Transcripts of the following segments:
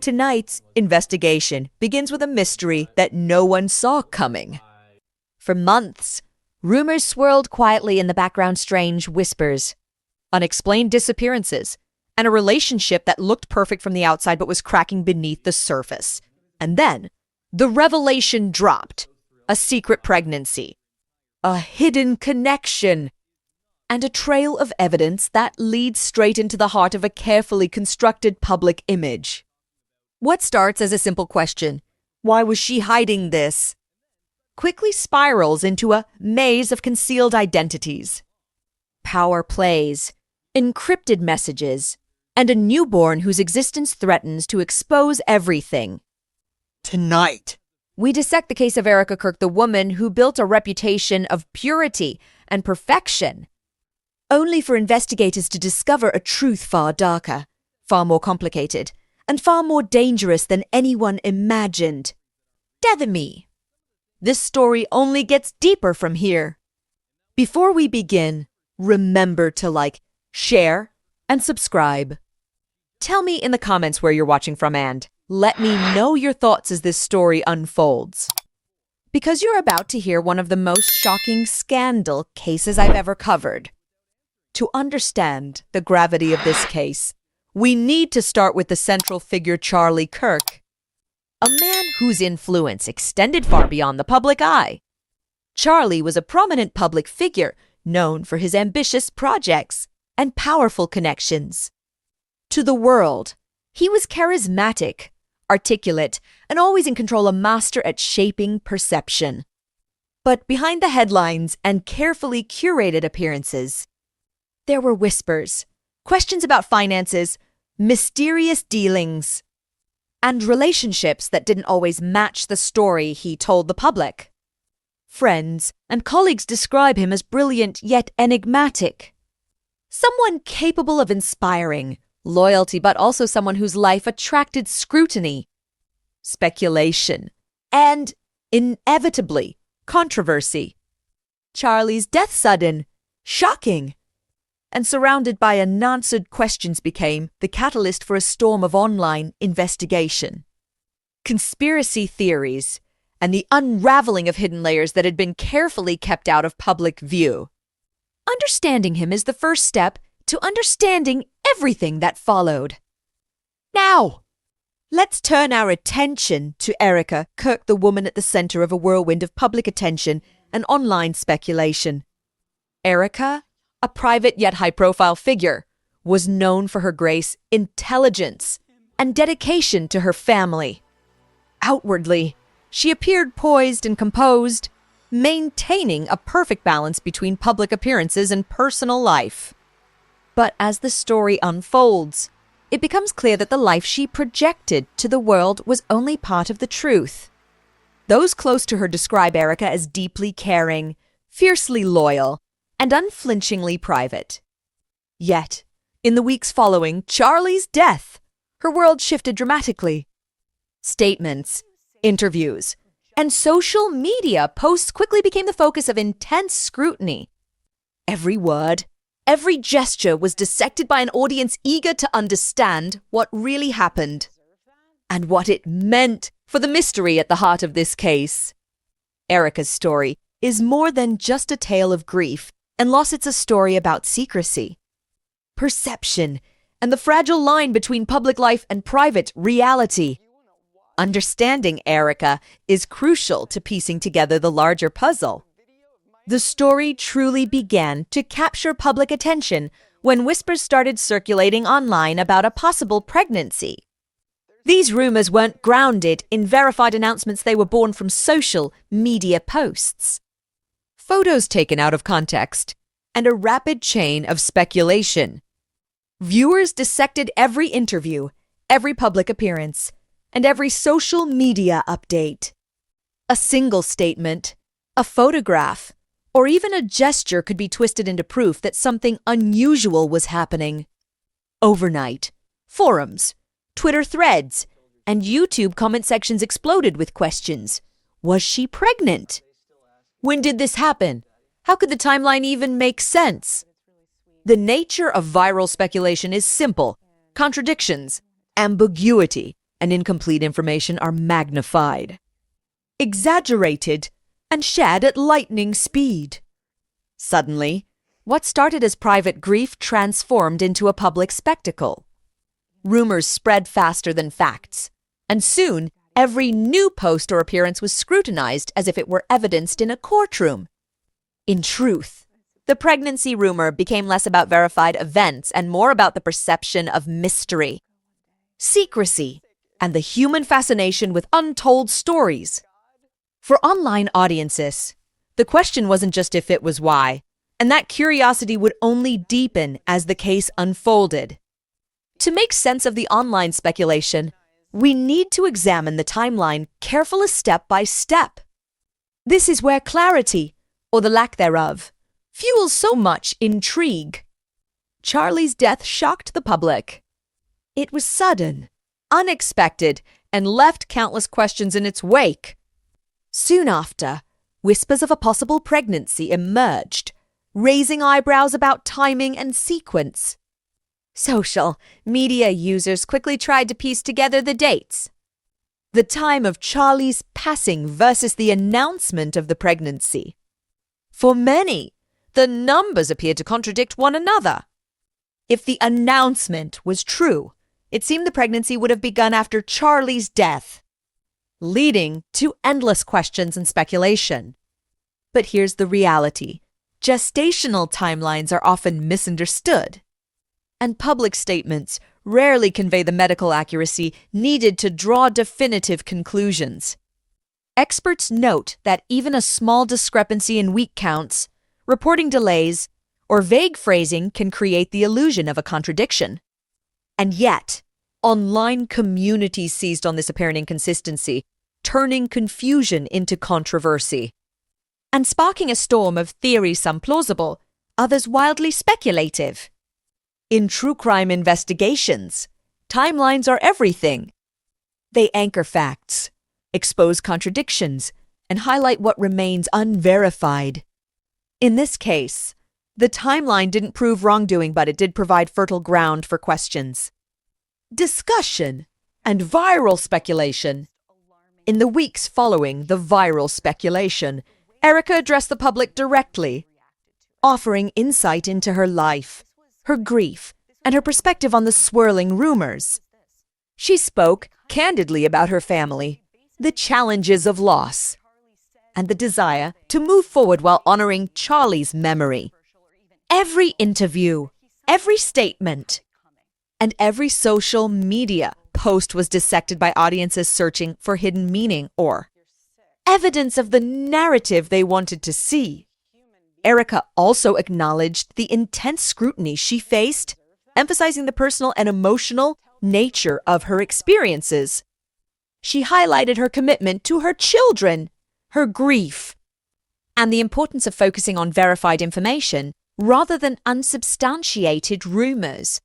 tonight's investigation begins with a mystery that no one saw coming. For months, rumors swirled quietly in the background, strange whispers, unexplained disappearances, and a relationship that looked perfect from the outside but was cracking beneath the surface. And then, the revelation dropped. A secret pregnancy, a hidden connection, and a trail of evidence that leads straight into the heart of a carefully constructed public image. What starts as a simple question, why was she hiding this, quickly spirals into a maze of concealed identities, power plays, encrypted messages, and a newborn whose existence threatens to expose everything. Tonight, we dissect the case of Erika Kirk, the woman who built a reputation of purity and perfection, only for investigators to discover a truth far darker, far more complicated, and far more dangerous than anyone imagined. Death-me. This story only gets deeper from here. Before we begin, remember to like, share, and subscribe. Tell me in the comments where you're watching from and let me know your thoughts as this story unfolds. Because you're about to hear one of the most shocking scandal cases I've ever covered. To understand the gravity of this case, we need to start with the central figure Charlie Kirk, a man whose influence extended far beyond the public eye. Charlie was a prominent public figure known for his ambitious projects and powerful connections. To the world, he was charismatic, articulate, and always in control, a master at shaping perception. But behind the headlines and carefully curated appearances, there were whispers, questions about finances, mysterious dealings, and relationships that didn't always match the story he told the public. Friends and colleagues describe him as brilliant yet enigmatic. Someone capable of inspiring loyalty, but also someone whose life attracted scrutiny, speculation, and, inevitably, controversy. Charlie's death sudden, shocking, and surrounded by unanswered questions became the catalyst for a storm of online investigation. Conspiracy theories and the unraveling of hidden layers that had been carefully kept out of public view. Understanding him is the first step to understanding everything that followed. Now, let's turn our attention to Erika Kirk, the woman at the center of a whirlwind of public attention and online speculation. Erika, a private yet high-profile figure, was known for her grace, intelligence, and dedication to her family. Outwardly, she appeared poised and composed, maintaining a perfect balance between public appearances and personal life. But as the story unfolds, it becomes clear that the life she projected to the world was only part of the truth. Those close to her describe Erika as deeply caring, fiercely loyal, and unflinchingly private. Yet, in the weeks following Charlie's death, her world shifted dramatically. Statements, interviews, and social media posts quickly became the focus of intense scrutiny. Every word, every gesture was dissected by an audience eager to understand what really happened and what it meant for the mystery at the heart of this case. Erika's story is more than just a tale of grief and loss. It's a story about secrecy, perception, and the fragile line between public life and private reality. Understanding Erika is crucial to piecing together the larger puzzle. The story truly began to capture public attention when whispers started circulating online about a possible pregnancy. These rumors weren't grounded in verified announcements. They were born from social media posts, photos taken out of context, and a rapid chain of speculation. Viewers dissected every interview, every public appearance, and every social media update. A single statement, a photograph, or even a gesture could be twisted into proof that something unusual was happening. Overnight, forums, Twitter threads, and YouTube comment sections exploded with questions. Was she pregnant? When did this happen? How could the timeline even make sense? The nature of viral speculation is simple: contradictions, ambiguity, and incomplete information are magnified, exaggerated, and shared at lightning speed. Suddenly, what started as private grief transformed into a public spectacle. Rumors spread faster than facts, and soon every new post or appearance was scrutinized as if it were evidenced in a courtroom. In truth, the pregnancy rumor became less about verified events and more about the perception of mystery, secrecy, and the human fascination with untold stories. For online audiences, the question wasn't just if it was why, and that curiosity would only deepen as the case unfolded. To make sense of the online speculation, we need to examine the timeline carefully step by step. This is where clarity, or the lack thereof, fuels so much intrigue. Charlie's death shocked the public. It was sudden, unexpected, and left countless questions in its wake. Soon after, whispers of a possible pregnancy emerged, raising eyebrows about timing and sequence. Social media users quickly tried to piece together the dates. The time of Charlie's passing versus the announcement of the pregnancy. For many, the numbers appeared to contradict one another. If the announcement was true, it seemed the pregnancy would have begun after Charlie's death, leading to endless questions and speculation. But here's the reality. Gestational timelines are often misunderstood, and public statements rarely convey the medical accuracy needed to draw definitive conclusions. Experts note that even a small discrepancy in week counts, reporting delays, or vague phrasing can create the illusion of a contradiction. And yet, online communities seized on this apparent inconsistency, turning confusion into controversy, and sparking a storm of theories, some plausible, others wildly speculative. In true crime investigations, timelines are everything. They anchor facts, expose contradictions, and highlight what remains unverified. In this case, the timeline didn't prove wrongdoing, but it did provide fertile ground for questions, discussion, and viral speculation. In the weeks following the viral speculation, Erica addressed the public directly, offering insight into her life, her grief, and her perspective on the swirling rumors. She spoke candidly about her family, the challenges of loss, and the desire to move forward while honoring Charlie's memory. Every interview, every statement, and every social media post was dissected by audiences searching for hidden meaning or evidence of the narrative they wanted to see. Erica also acknowledged the intense scrutiny she faced, emphasizing the personal and emotional nature of her experiences. She highlighted her commitment to her children, her grief, and the importance of focusing on verified information rather than unsubstantiated rumors.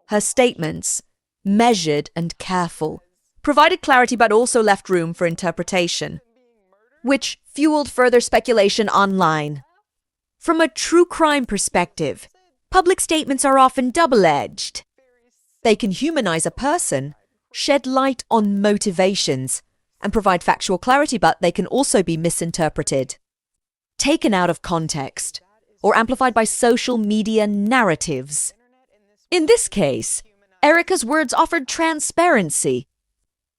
Her statements, measured and careful, provided clarity but also left room for interpretation, which fueled further speculation online. From a true crime perspective, public statements are often double-edged. They can humanize a person, shed light on motivations, and provide factual clarity, but they can also be misinterpreted, taken out of context, or amplified by social media narratives. In this case, Erica's words offered transparency,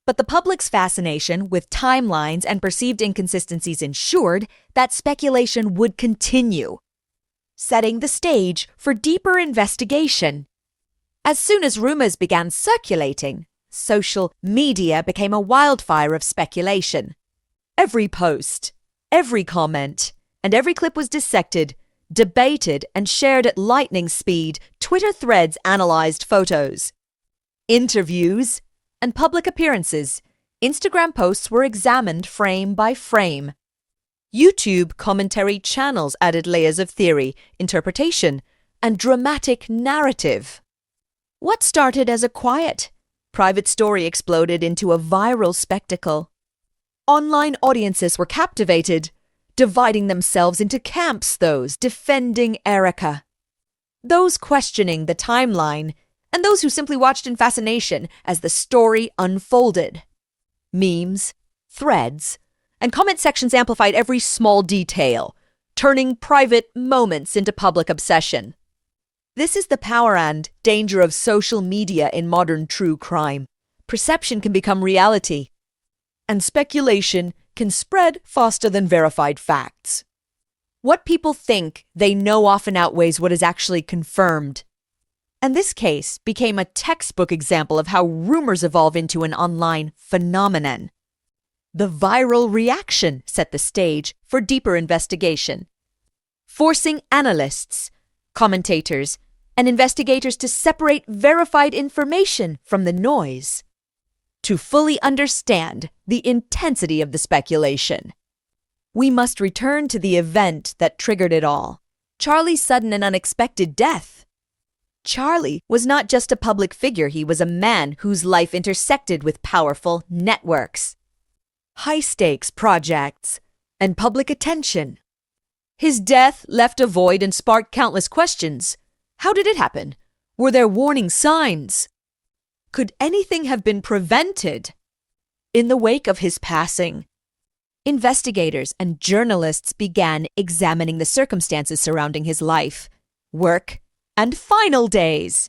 but the public's fascination with timelines and perceived inconsistencies ensured that speculation would continue, setting the stage for deeper investigation. As soon as rumors began circulating, social media became a wildfire of speculation. Every post, every comment, and every clip was dissected, debated, and shared at lightning speed. Twitter threads analyzed photos, interviews, and public appearances. Instagram posts were examined frame by frame. YouTube commentary channels added layers of theory, interpretation, and dramatic narrative. What started as a quiet, private story exploded into a viral spectacle. Online audiences were captivated, dividing themselves into camps, those defending Erica, those questioning the timeline, and those who simply watched in fascination as the story unfolded. Memes, threads, and comment sections amplified every small detail, turning private moments into public obsession. This is the power and danger of social media in modern true crime. Perception can become reality, and speculation can spread faster than verified facts. What people think they know often outweighs what is actually confirmed. And this case became a textbook example of how rumors evolve into an online phenomenon. The viral reaction set the stage for deeper investigation, forcing analysts, commentators, and investigators to separate verified information from the noise, to fully understand the intensity of the speculation. We must return to the event that triggered it all, Charlie's sudden and unexpected death. Charlie was not just a public figure, he was a man whose life intersected with powerful networks, high-stakes projects, and public attention. His death left a void and sparked countless questions. How did it happen? Were there warning signs? Could anything have been prevented? In the wake of his passing, investigators and journalists began examining the circumstances surrounding his life, work, and final days.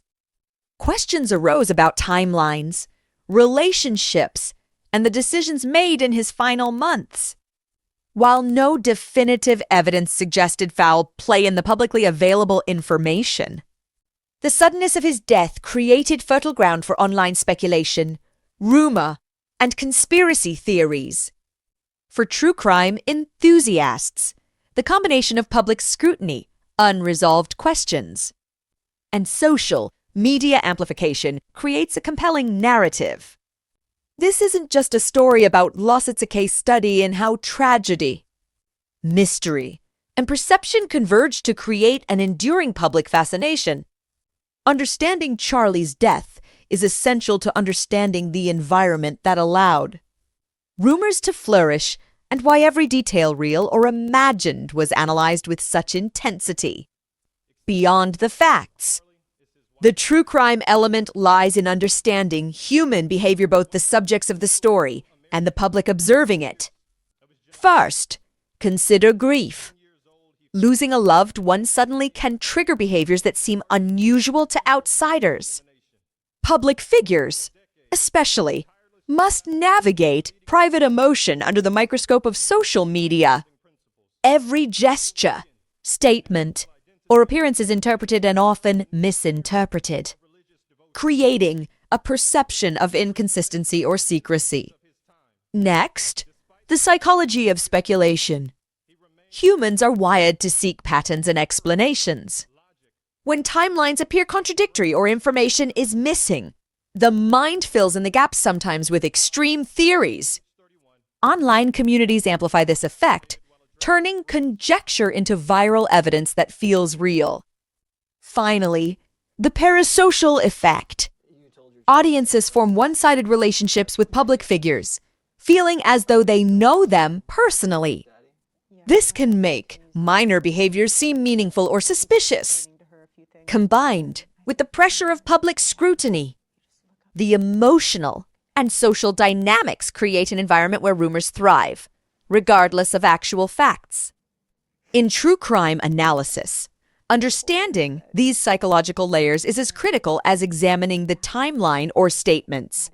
Questions arose about timelines, relationships, and the decisions made in his final months. While no definitive evidence suggested foul play in the publicly available information, the suddenness of his death created fertile ground for online speculation, rumor, and conspiracy theories. For true crime enthusiasts, the combination of public scrutiny, unresolved questions, and social media amplification creates a compelling narrative. This isn't just a story about loss, it's a case study in how tragedy, mystery, and perception converge to create an enduring public fascination. Understanding Charlie's death is essential to understanding the environment that allowed rumors to flourish and why every detail, real or imagined, was analyzed with such intensity. Beyond the facts, the true crime element lies in understanding human behavior, both the subjects of the story and the public observing it. First, consider grief. Losing a loved one suddenly can trigger behaviors that seem unusual to outsiders. Public figures, especially, must navigate private emotion under the microscope of social media. Every gesture, statement, or appearance is interpreted and often misinterpreted, creating a perception of inconsistency or secrecy. Next, the psychology of speculation. Humans are wired to seek patterns and explanations. When timelines appear contradictory or information is missing, the mind fills in the gaps, sometimes with extreme theories. Online communities amplify this effect, turning conjecture into viral evidence that feels real. Finally, the parasocial effect. Audiences form one-sided relationships with public figures, feeling as though they know them personally. This can make minor behaviors seem meaningful or suspicious. Combined with the pressure of public scrutiny, the emotional and social dynamics create an environment where rumors thrive, regardless of actual facts. In true crime analysis, understanding these psychological layers is as critical as examining the timeline or statements.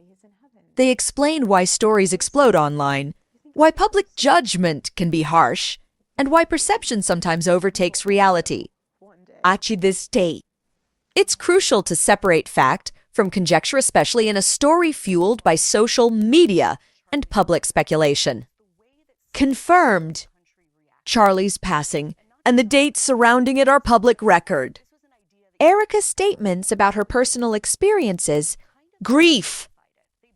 They explain why stories explode online, why public judgment can be harsh, and why perception sometimes overtakes reality. At this day, it's crucial to separate fact from conjecture, especially in a story fueled by social media and public speculation. Confirmed. Charlie's passing and the dates surrounding it are public record. Erika's statements about her personal experiences, grief,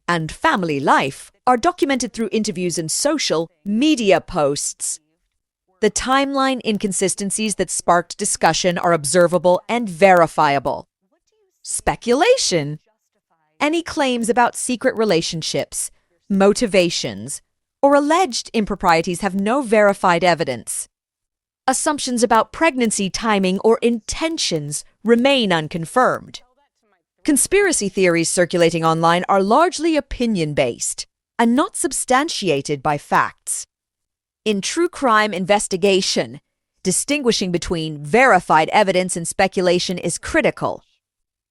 and family life are documented through interviews and social media posts. The timeline inconsistencies that sparked discussion are observable and verifiable. Speculation. Any claims about secret relationships, motivations, or alleged improprieties have no verified evidence. Assumptions about pregnancy timing or intentions remain unconfirmed. Conspiracy theories circulating online are largely opinion-based and not substantiated by facts. In true crime investigation, distinguishing between verified evidence and speculation is critical.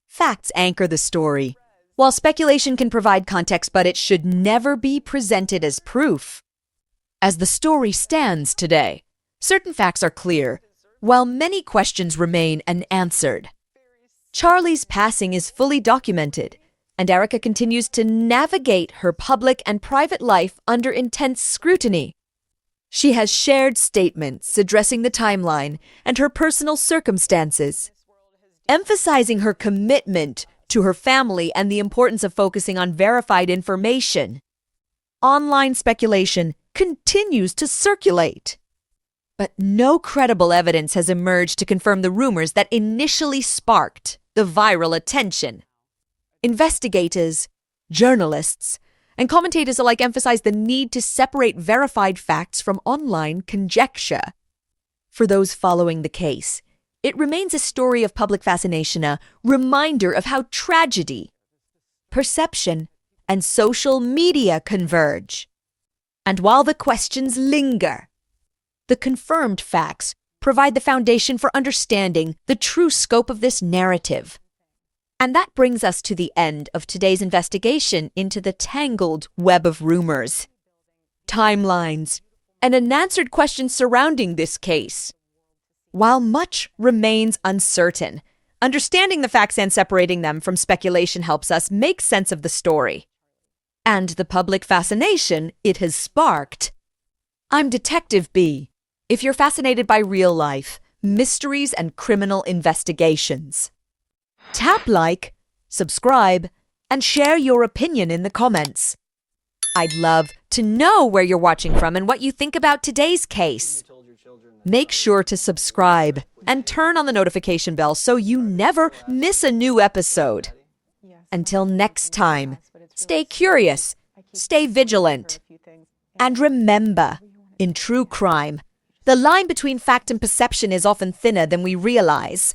Facts anchor the story, while speculation can provide context, but it should never be presented as proof. As the story stands today, certain facts are clear, while many questions remain unanswered. Charlie's passing is fully documented, and Erica continues to navigate her public and private life under intense scrutiny. She has shared statements addressing the timeline and her personal circumstances, emphasizing her commitment to her family and the importance of focusing on verified information. Online speculation continues to circulate, but no credible evidence has emerged to confirm the rumors that initially sparked the viral attention. Investigators, journalists, and commentators alike emphasize the need to separate verified facts from online conjecture. For those following the case, it remains a story of public fascination, a reminder of how tragedy, perception, and social media converge. And while the questions linger, the confirmed facts provide the foundation for understanding the true scope of this narrative. And that brings us to the end of today's investigation into the tangled web of rumors, timelines, and unanswered questions surrounding this case. While much remains uncertain, understanding the facts and separating them from speculation helps us make sense of the story and the public fascination it has sparked. I'm Detective B, if you're fascinated by real life, mysteries, and criminal investigations. Tap like, subscribe, and share your opinion in the comments. I'd love to know where you're watching from and what you think about today's case. Make sure to subscribe and turn on the notification bell so you never miss a new episode. Until next time, stay curious, stay vigilant, and remember, in true crime, the line between fact and perception is often thinner than we realize.